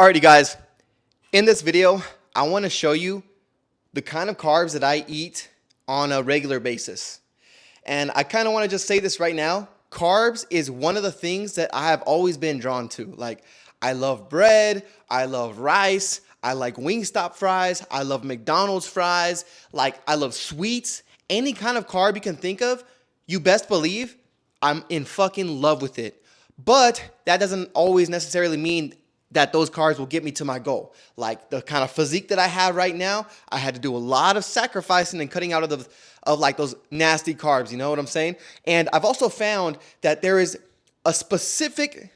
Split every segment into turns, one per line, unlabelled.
Alrighty guys, in this video, I want to show you the kind of carbs that I eat on a regular basis. And I kind of want to just say this right now. Carbs is one of the things that I have always been drawn to. Like, I love bread, I love rice, I like Wingstop fries, I love McDonald's fries, like I love sweets. Any kind of carb you can think of, you best believe I'm in fucking love with it. But that doesn't always necessarily mean that those carbs will get me to my goal. Like the kind of physique that I have right now, I had to do a lot of sacrificing and cutting out of like those nasty carbs, you know what I'm saying? And I've also found that there's specific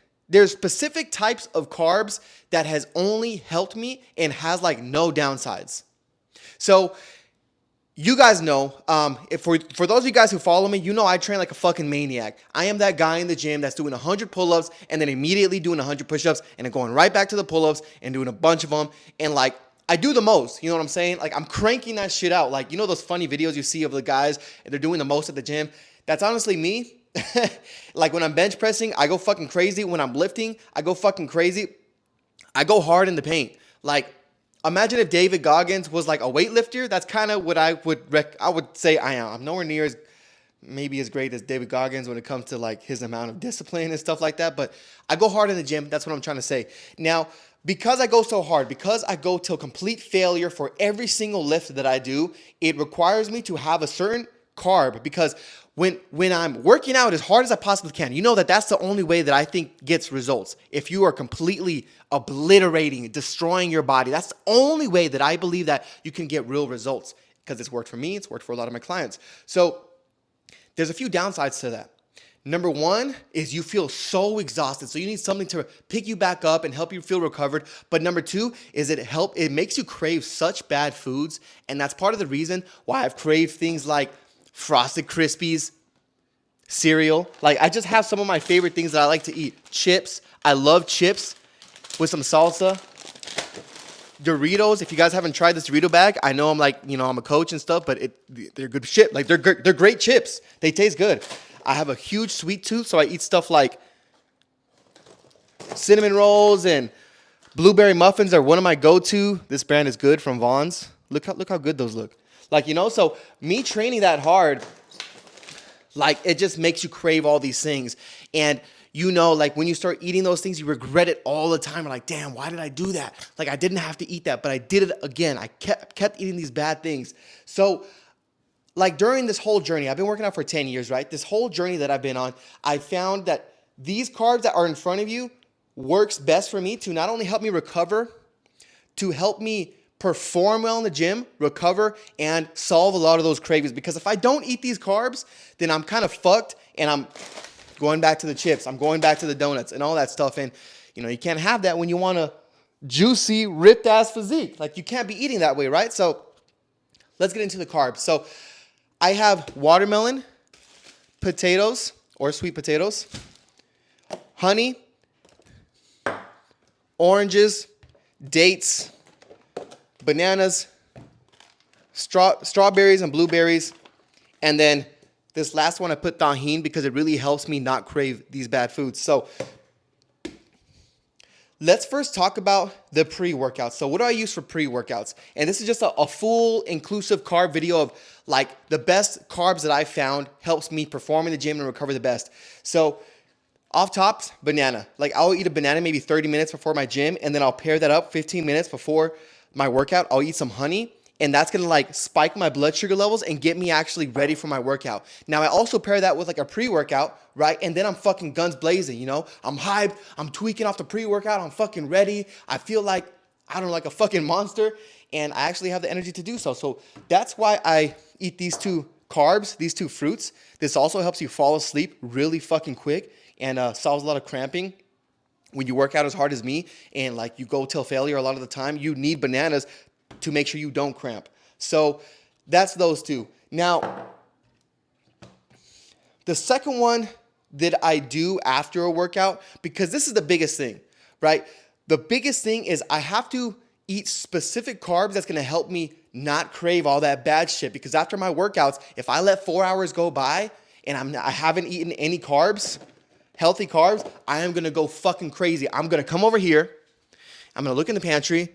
types of carbs that has only helped me and has like no downsides. So you guys know, for those of you guys who follow me, you know I train like a fucking maniac. I am that guy in the gym that's doing 100 pull-ups and then immediately doing 100 push-ups and then going right back to the pull-ups and doing a bunch of them. And like, I do the most, you know what I'm saying? Like, I'm cranking that shit out. Like, you know those funny videos you see of the guys and they're doing the most at the gym? That's honestly me. Like when I'm bench pressing, I go fucking crazy. When I'm lifting, I go fucking crazy. I go hard in the paint. Like, imagine if David Goggins was like a weightlifter. That's kind of what I would say I am. I'm nowhere near maybe as great as David Goggins when it comes to like his amount of discipline and stuff like that. But I go hard in the gym. That's what I'm trying to say. Now, because I go so hard, because I go till complete failure for every single lift that I do, it requires me to have a certain carb because when I'm working out as hard as I possibly can, you know that's the only way that I think gets results. If you are completely obliterating, destroying your body, that's the only way that I believe that you can get real results because it's worked for me, it's worked for a lot of my clients. So there's a few downsides to that. Number one is you feel so exhausted, so you need something to pick you back up and help you feel recovered. But number two is it makes you crave such bad foods, and that's part of the reason why I've craved things like Frosted Krispies, cereal. Like, I just have some of my favorite things that I like to eat. Chips. I love chips with some salsa. Doritos. If you guys haven't tried this Dorito bag, I know I'm like, I'm a coach and stuff, but they're good shit. Like, they're great chips. They taste good. I have a huge sweet tooth, so I eat stuff like cinnamon rolls and blueberry muffins are one of my go-to. This brand is good from Vaughn's. Look how good those look. Like, so me training that hard, like, it just makes you crave all these things. And, like, when you start eating those things, you regret it all the time. You're like, damn, why did I do that? Like, I didn't have to eat that, but I did it again. I kept eating these bad things. So, like, during this whole journey, I've been working out for 10 years, right? This whole journey that I've been on, I found that these carbs that are in front of you works best for me to not only help me recover, to help me perform well in the gym, recover, and solve a lot of those cravings. Because if I don't eat these carbs, then I'm kind of fucked and I'm going back to the chips. I'm going back to the donuts and all that stuff. And, you can't have that when you want a juicy, ripped-ass physique. Like, you can't be eating that way, right? So let's get into the carbs. So I have watermelon, potatoes, or sweet potatoes, honey, oranges, dates, bananas, strawberries and blueberries, and then this last one I put tahini because it really helps me not crave these bad foods. So let's first talk about the pre-workouts. So what do I use for pre-workouts? And this is just a full inclusive carb video of like the best carbs that I found helps me perform in the gym and recover the best. So off top, banana. Like, I'll eat a banana maybe 30 minutes before my gym, and then I'll pair that up 15 minutes before my workout. I'll eat some honey, and that's gonna like spike my blood sugar levels and get me actually ready for my workout. Now, I also pair that with like a pre-workout, right? And then I'm fucking guns blazing, I'm hyped, I'm tweaking off the pre-workout, I'm fucking ready. I feel like, I don't know, like a fucking monster, and I actually have the energy to do so. So that's why I eat these two carbs, these two fruits. This also helps you fall asleep really fucking quick and solves a lot of cramping. When you work out as hard as me and like you go till failure a lot of the time, you need bananas to make sure you don't cramp. So that's those two. Now, the second one that I do after a workout, because this is the biggest thing, right? The biggest thing is I have to eat specific carbs that's going to help me not crave all that bad shit. Because after my workouts, if I let 4 hours go by and I haven't eaten any carbs, healthy carbs, I am going to go fucking crazy. I'm going to come over here I'm going to look in the pantry.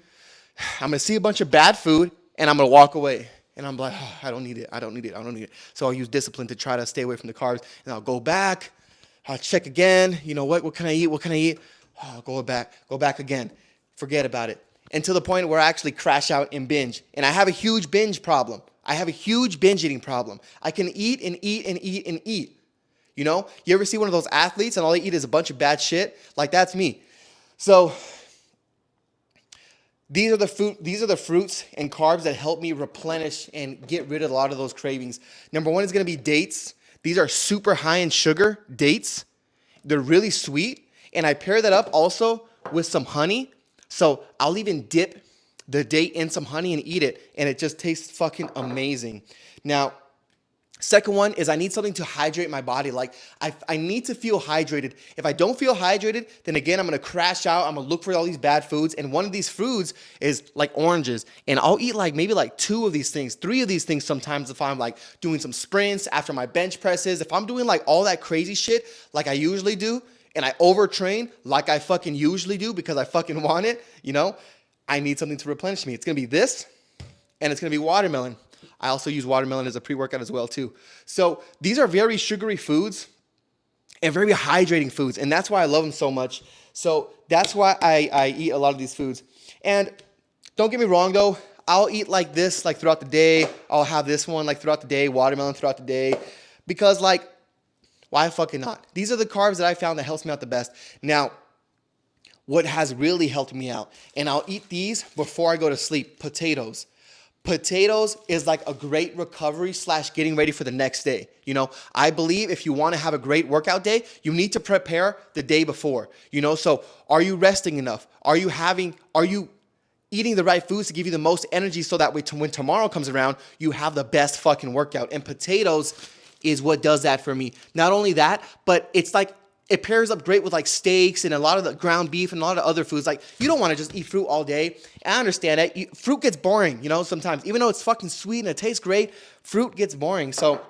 I'm going to see a bunch of bad food, and I'm going to walk away. And I'm like, oh, I don't need it. I don't need it. I don't need it. So I'll use discipline to try to stay away from the carbs. And I'll go back. I'll check again. You know what? What can I eat? What can I eat? Oh, I'll go back again. Forget about it. Until the point where I actually crash out and binge. And I have a huge binge problem. I have a huge binge eating problem. I can eat and eat and eat and eat. You know? You ever see one of those athletes and all they eat is a bunch of bad shit? Like, that's me. So these are the fruits and carbs that help me replenish and get rid of a lot of those cravings. Number one is going to be dates. These are super high in sugar, dates. They're really sweet. And I pair that up also with some honey. So I'll even dip the date in some honey and eat it. And it just tastes fucking amazing. Now, second one is I need something to hydrate my body. Like, I need to feel hydrated. If I don't feel hydrated, then again, I'm going to crash out. I'm going to look for all these bad foods. And one of these foods is like oranges. And I'll eat like maybe like 2 of these things, 3 of these things sometimes if I'm like doing some sprints after my bench presses. If I'm doing like all that crazy shit like I usually do, and I overtrain like I fucking usually do because I fucking want it, you know, I need something to replenish me. It's going to be this, and it's going to be watermelon. I also use watermelon as a pre-workout as well too. So these are very sugary foods and very hydrating foods. And that's why I love them so much. So that's why I eat a lot of these foods. And don't get me wrong though, I'll eat like this like throughout the day. I'll have this one like throughout the day, watermelon throughout the day. Because like, why fucking not? These are the carbs that I found that helps me out the best. Now, what has really helped me out, and I'll eat these before I go to sleep, potatoes. Potatoes is like a great recovery / getting ready for the next day. You know, I believe if you want to have a great workout day, you need to prepare the day before. You know, so are you resting enough? Are you eating the right foods to give you the most energy so that when tomorrow comes around, you have the best fucking workout? And potatoes is what does that for me. Not only that, but it's like, it pairs up great with like steaks and a lot of the ground beef and a lot of other foods. Like, you don't want to just eat fruit all day. And I understand that. Fruit gets boring, you know, sometimes. Even though it's fucking sweet and it tastes great, fruit gets boring. So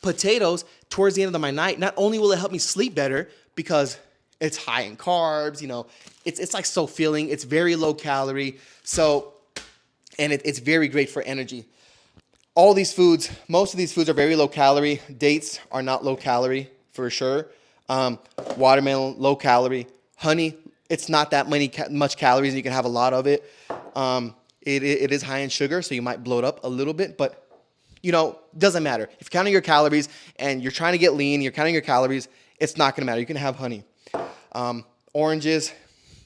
potatoes, towards the end of my night, not only will it help me sleep better because it's high in carbs, you know, it's like so filling. It's very low calorie. So, and it's very great for energy. All these foods, most of these foods are very low calorie. Dates are not low calorie for sure. Watermelon, low calorie. Honey, it's not that much calories, and you can have a lot of it. It is high in sugar, so you might blow it up a little bit, but you know, doesn't matter. If you're counting your calories and you're trying to get lean, you're counting your calories, it's not gonna matter. You can have honey. Oranges,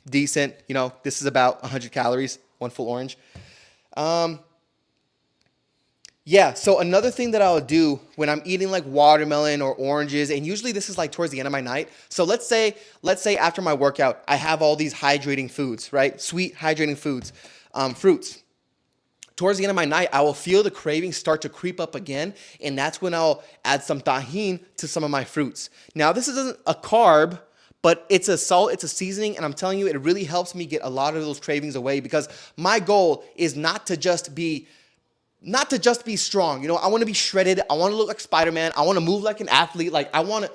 decent. You know, this is about 100 calories, one full orange. Yeah, so another thing that I'll do when I'm eating like watermelon or oranges, and usually this is like towards the end of my night. So let's say after my workout, I have all these hydrating foods, right? Sweet hydrating foods, fruits. Towards the end of my night, I will feel the craving start to creep up again, and that's when I'll add some tahini to some of my fruits. Now, this isn't a carb, but it's a salt, it's a seasoning, and I'm telling you, it really helps me get a lot of those cravings away because my goal is not to just be strong. You know, I want to be shredded. I want to look like Spider-Man. I want to move like an athlete. Like I want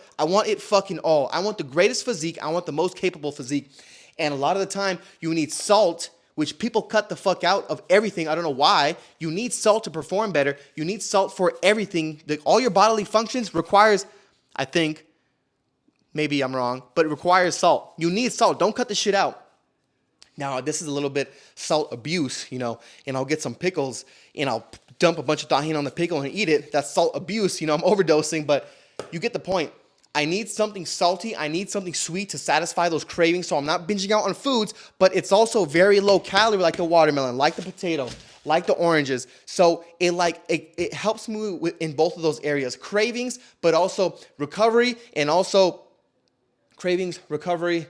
it fucking all. I want the greatest physique. I want the most capable physique. And a lot of the time you need salt, which people cut the fuck out of everything. I don't know why. You need salt to perform better. You need salt for everything. All your bodily functions requires, I think, maybe I'm wrong, but it requires salt. You need salt. Don't cut the shit out. Now, this is a little bit salt abuse, you know, and I'll get some pickles and I'll dump a bunch of tahini on the pickle and eat it. That's salt abuse, you know, I'm overdosing, but you get the point. I need something salty. I need something sweet to satisfy those cravings so I'm not binging out on foods, but it's also very low calorie like the watermelon, like the potato, like the oranges. So it helps me in both of those areas, cravings, but also recovery and also cravings, recovery,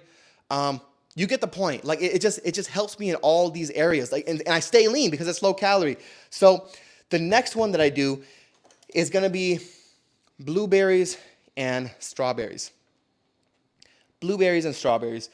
you get the point. Like it just helps me in all these areas. Like and I stay lean because it's low calorie. So the next one that I do is gonna be blueberries and strawberries. Blueberries and strawberries.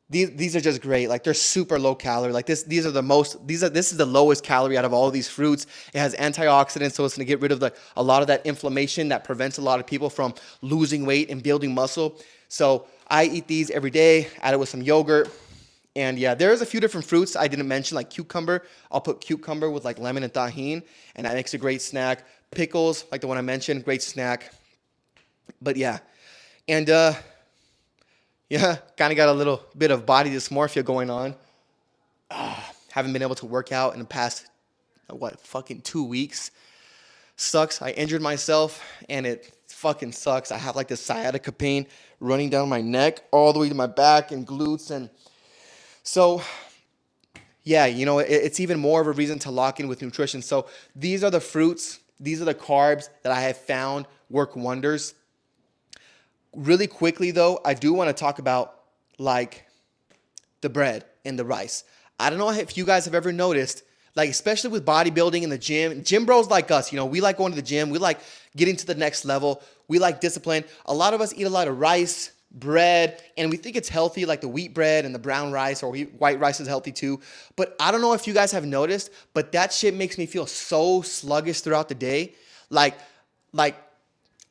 These are just great. Like they're super low calorie. Like this is the lowest calorie out of all of these fruits. It has antioxidants, so it's gonna get rid of a lot of that inflammation that prevents a lot of people from losing weight and building muscle. So I eat these every day, add it with some yogurt, And yeah, there's a few different fruits I didn't mention, like cucumber. I'll put cucumber with like lemon and tahini, and that makes a great snack. Pickles, like the one I mentioned, great snack. But yeah, and yeah, kind of got a little bit of body dysmorphia going on. Haven't been able to work out in the past, what, fucking 2 weeks. Sucks. I injured myself, and it fucking sucks. I have like this sciatica pain running down my neck all the way to my back and glutes. And so, yeah, it's even more of a reason to lock in with nutrition. So these are the fruits, these are the carbs that I have found work wonders. Really quickly, though, I do want to talk about like the bread and the rice. I don't know if you guys have ever noticed, like especially with bodybuilding in the gym bros like us, we like going to the gym. We like getting to the next level. We like discipline. A lot of us eat a lot of rice, bread, and we think it's healthy, like the wheat bread and the brown rice, or white rice is healthy too. But I don't know if you guys have noticed, but that shit makes me feel so sluggish throughout the day. Like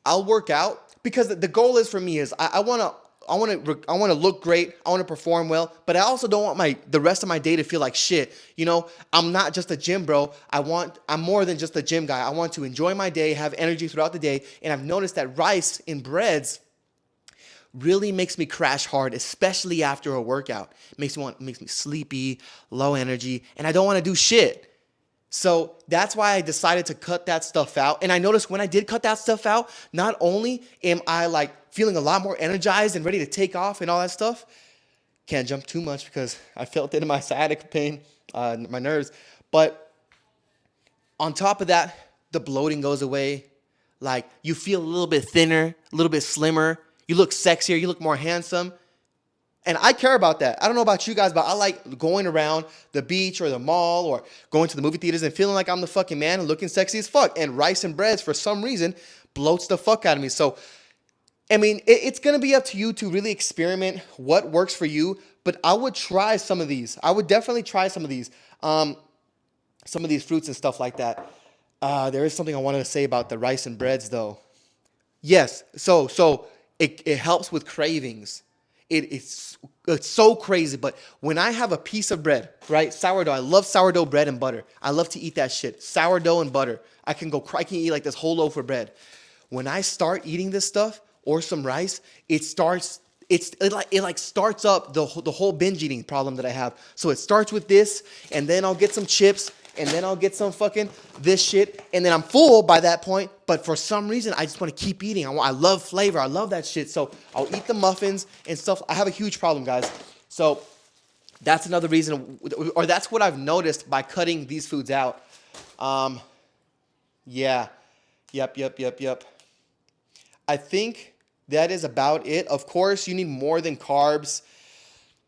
I'll work out because the goal is for me is I want to look great. I want to perform well, but I also don't want the rest of my day to feel like shit. I'm not just a gym bro. I'm more than just a gym guy. I want to enjoy my day, have energy throughout the day, and I've noticed that rice in breads really makes me crash hard, especially after a workout. Makes me sleepy, low energy, and I don't want to do shit. So that's why I decided to cut that stuff out. And I noticed when I did cut that stuff out, not only am I like feeling a lot more energized and ready to take off and all that stuff. Can't jump too much because I felt it in my sciatica pain, my nerves. But on top of that, the bloating goes away. Like you feel a little bit thinner, a little bit slimmer. You look sexier, you look more handsome. And I care about that. I don't know about you guys, but I like going around the beach or the mall or going to the movie theaters and feeling like I'm the fucking man and looking sexy as fuck. And rice and breads, for some reason, bloats the fuck out of me. So, I mean, it's going to be up to you to really experiment what works for you. But I would try some of these. I would definitely try some of these fruits and stuff like that. There is something I wanted to say about the rice and breads, though. Yes, so it helps with cravings. It's so crazy, but when I have a piece of bread, right, sourdough, I love sourdough bread and butter. I love to eat that shit, sourdough and butter. I can eat like this whole loaf of bread. When I start eating this stuff or some rice, it starts up the whole binge eating problem that I have. So it starts with this, and then I'll get some chips, and then I'll get some fucking this shit, and then I'm full by that point, but for some reason, I just want to keep eating. I love flavor. I love that shit, so I'll eat the muffins and stuff. I have a huge problem, guys. So that's another reason, or that's what I've noticed by cutting these foods out. Yeah. Yep. I think that is about it. Of course, you need more than carbs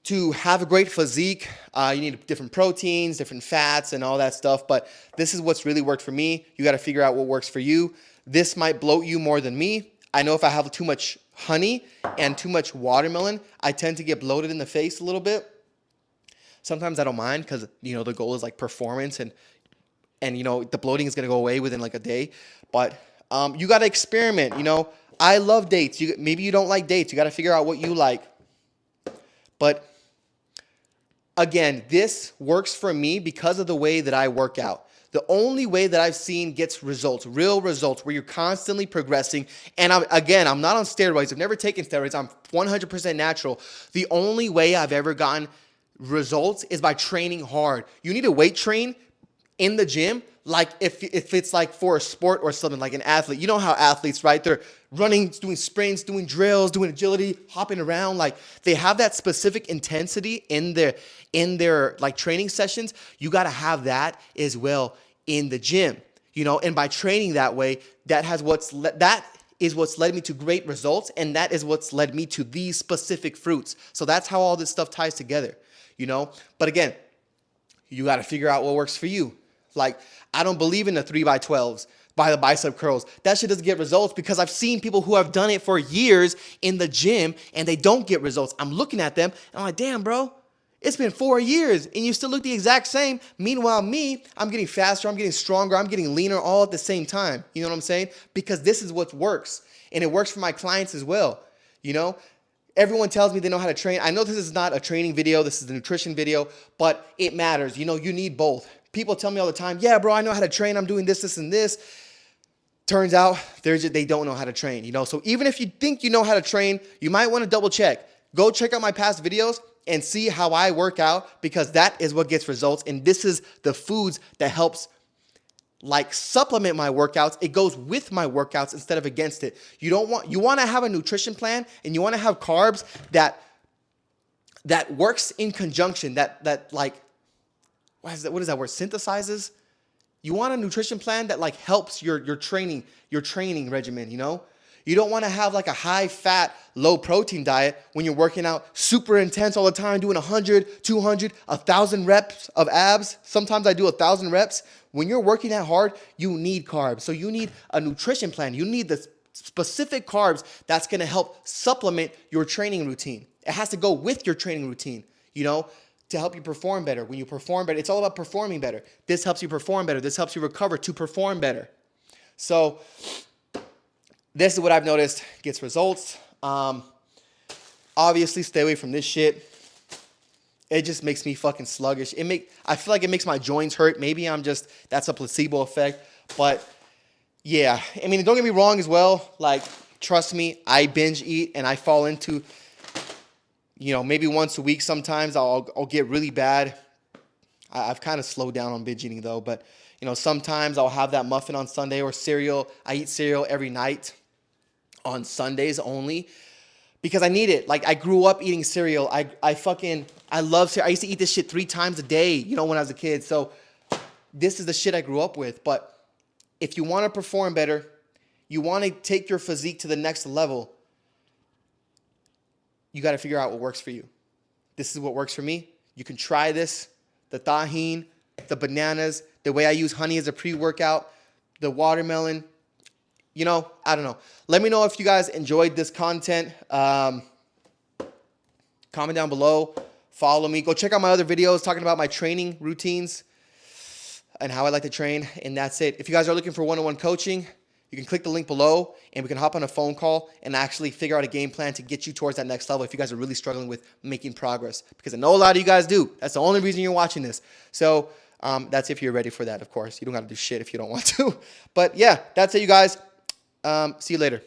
to have a great physique. You need different proteins, different fats, and all that stuff. But this is what's really worked for me. You got to figure out what works for you. This might bloat you more than me. I know if I have too much honey and too much watermelon, I tend to get bloated in the face a little bit. Sometimes I don't mind because, the goal is like performance and the bloating is going to go away within like a day. But you got to experiment. I love dates. Maybe you don't like dates. You got to figure out what you like. But again, this works for me because of the way that I work out. The only way that I've seen gets results, real results, where you're constantly progressing. And I'm not on steroids. I've never taken steroids. I'm 100% natural. The only way I've ever gotten results is by training hard. You need to weight train in the gym, like if it's like for a sport or something, like an athlete. You know how athletes, right? They're running, doing sprints, doing drills, doing agility, hopping around. Like they have that specific intensity in their like training sessions. You got to have that as well in the gym, and by training that way, that is what's led me to great results. And that is what's led me to these specific fruits. So that's how all this stuff ties together, but again, you got to figure out what works for you. Like, I don't believe in the 3x12s by the bicep curls. That shit doesn't get results because I've seen people who have done it for years in the gym and they don't get results. I'm looking at them and I'm like, damn, bro, it's been 4 years and you still look the exact same. Meanwhile, I'm getting faster, I'm getting stronger, I'm getting leaner all at the same time. You know what I'm saying? Because this is what works. And it works for my clients as well. Everyone tells me they know how to train. I know this is not a training video. This is a nutrition video, but it matters. You know, you need both. People tell me all the time, yeah, bro, I know how to train. I'm doing this, this, and this. Turns out they don't know how to train, you know? So even if you think you know how to train, you might want to double check. Go check out my past videos and see how I work out, because that is what gets results. And this is the foods that helps like supplement my workouts. It goes with my workouts instead of against it. You want to have a nutrition plan, and you want to have carbs that works in conjunction, that like, what is that word? Synthesizes. You want a nutrition plan that like helps your training regimen, you know? You don't want to have like a high fat, low protein diet when you're working out super intense all the time, doing 100, 200, 1,000 reps of abs. Sometimes I do 1,000 reps. When you're working out hard, you need carbs. So you need a nutrition plan. You need the specific carbs that's going to help supplement your training routine. It has to go with your training routine, you know, to help you perform better. When you perform better, it's all about performing better. This helps you perform better. This helps you recover to perform better. So this is what I've noticed gets results. Obviously, stay away from this shit. It just makes me fucking sluggish. I feel like it makes my joints hurt. Maybe that's a placebo effect. But yeah, I mean, don't get me wrong as well. Like, trust me, I binge eat and I fall into, you know, maybe once a week sometimes I'll get really bad. I've kind of slowed down on binge eating though. But, you know, sometimes I'll have that muffin on Sunday or cereal. I eat cereal every night on Sundays only, because I need it. Like, I grew up eating cereal. I love cereal. I used to eat this shit 3 times a day, you know, when I was a kid. So this is the shit I grew up with. But if you want to perform better, you want to take your physique to the next level, you got to figure out what works for you. This is what works for me. You can try this, the tahini, the bananas, the way I use honey as a pre-workout, the watermelon. You know, I don't know. Let me know if you guys enjoyed this content. Comment down below. Follow me. Go check out my other videos talking about my training routines and how I like to train. And that's it. If you guys are looking for one-on-one coaching, you can click the link below and we can hop on a phone call and actually figure out a game plan to get you towards that next level if you guys are really struggling with making progress. Because I know a lot of you guys do. That's the only reason you're watching this. So that's if you're ready for that, of course. You don't got to do shit if you don't want to. But yeah, that's it, you guys. See you later.